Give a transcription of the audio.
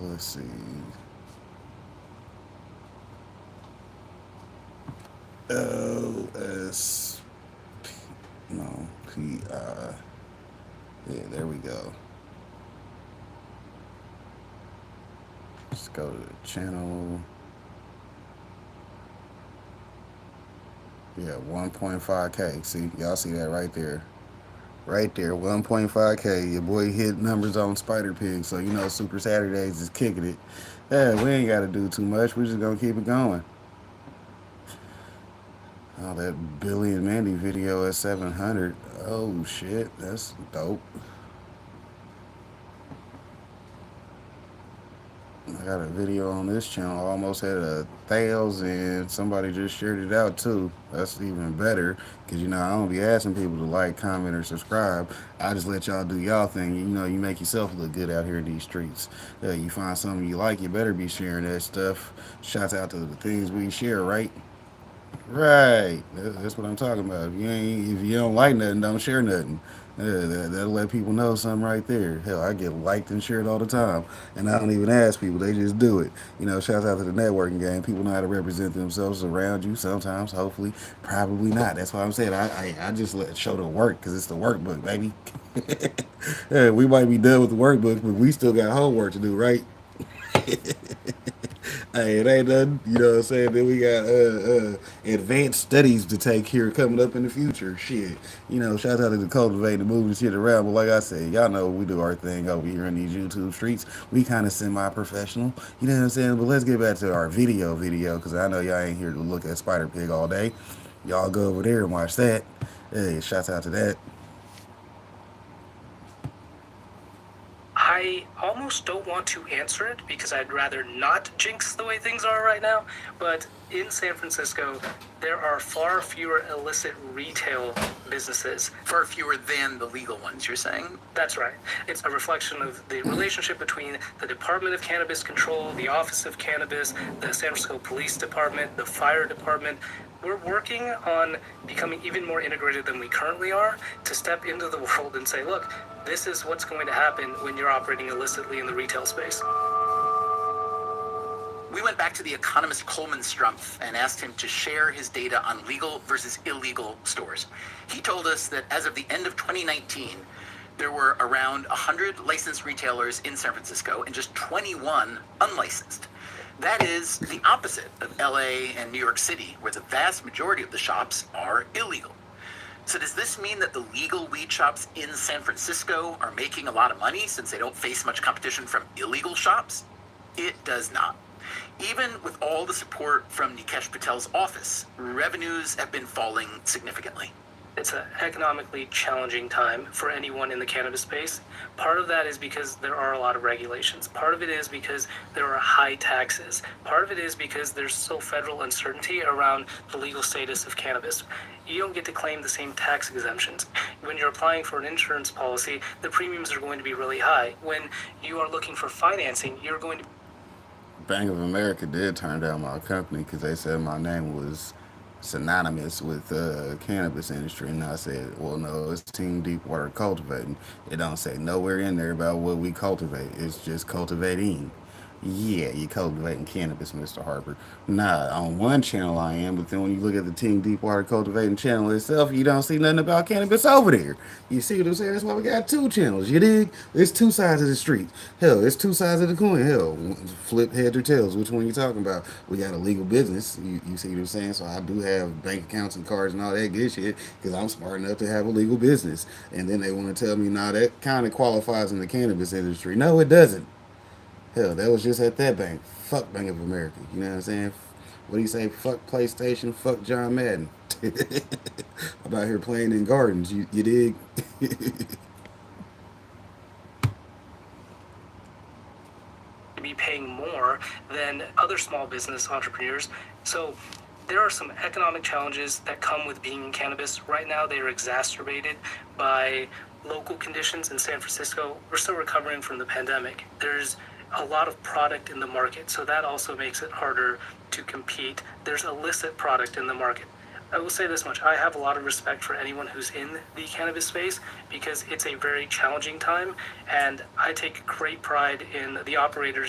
Let's see. OS. No, PI. Yeah, there we go. Let's go to the channel. Yeah, 1.5K. See, y'all see that right there. Right there, 1.5K. Your boy hit numbers on Spider Pig, so you know Super Saturdays is kicking it. Yeah, we ain't got to do too much. We're just going to keep it going. Oh, that Billy and Mandy video at 700. Oh, shit. That's dope. I got a video on this channel, almost at 1,000. Somebody just shared it out too. That's even better, because you know I don't be asking people to like, comment, or subscribe. I just let y'all do y'all thing. You know, you make yourself look good out here in these streets. You find something you like, you better be sharing that stuff. Shouts out to the things we share, right? Right. That's what I'm talking about. If you don't like nothing, don't share nothing. That'll let people know something right there. Hell, I get liked and shared all the time, and I don't even ask people; they just do it. You know, shouts out to the networking game. People know how to represent themselves around you. Sometimes, hopefully, probably not. That's why I'm saying I just let show the work because it's the workbook, baby. Yeah, we might be done with the workbook, but we still got homework to do, right? Hey, it ain't nothing. You know what I'm saying? Then we got advanced studies to take here coming up in the future. Shit. You know, shout out to the cultivating, moving shit around. But like I said, y'all know we do our thing over here in these YouTube streets. We kind of semi-professional. You know what I'm saying? But let's get back to our video, because I know y'all ain't here to look at Spider Pig all day. Y'all go over there and watch that. Hey, shouts out to that. I almost don't want to answer it because I'd rather not jinx the way things are right now, but in San Francisco, there are far fewer illicit retail businesses. Far fewer than the legal ones, you're saying? That's right. It's a reflection of the relationship between the Department of Cannabis Control, the Office of Cannabis, the San Francisco Police Department, the Fire Department. We're working on becoming even more integrated than we currently are to step into the world and say, look, this is what's going to happen when you're operating illicitly in the retail space. We went back to the economist Coleman Strumpf and asked him to share his data on legal versus illegal stores. He told us that as of the end of 2019, there were around 100 licensed retailers in San Francisco and just 21 unlicensed. That is the opposite of LA and New York City, where the vast majority of the shops are illegal. So does this mean that the legal weed shops in San Francisco are making a lot of money since they don't face much competition from illegal shops? It does not. Even with all the support from Nikesh Patel's office, revenues have been falling significantly. It's an economically challenging time for anyone in the cannabis space. Part of that is because there are a lot of regulations. Part of it is because there are high taxes. Part of it is because there's still federal uncertainty around the legal status of cannabis. You don't get to claim the same tax exemptions. When you're applying for an insurance policy, the premiums are going to be really high. When you are looking for financing, you're going to... Bank of America did turn down my company because they said my name was synonymous with cannabis industry, and I said, well, no, it's Team Deepwater Cultivating. It don't say nowhere in there about what we cultivate. It's just cultivating. Yeah, you cultivating cannabis, Mr. Harper. Nah, on one channel I am, but then when you look at the Team Deepwater Cultivating channel itself, you don't see nothing about cannabis over there. You see what I'm saying? That's why we got two channels. You dig? It's two sides of the street. Hell, it's two sides of the coin. Hell, flip heads or tails. Which one you talking about? We got a legal business. You see what I'm saying? So I do have bank accounts and cards and all that good shit because I'm smart enough to have a legal business. And then they want to tell me, nah, that kind of qualifies in the cannabis industry. No, it doesn't. Hell, that was just at that bank. Fuck Bank of America. You know what I'm saying? What do you say? Fuck PlayStation. Fuck John Madden. I'm out here playing in gardens. You dig? be paying more than other small business entrepreneurs. So there are some economic challenges that come with being in cannabis. Right now, they are exacerbated by local conditions in San Francisco. We're still recovering from the pandemic. There's a lot of product in the market, so that also makes it harder to compete. There's illicit product in the market. I will say this much, I have a lot of respect for anyone who's in the cannabis space because it's a very challenging time, and I take great pride in the operators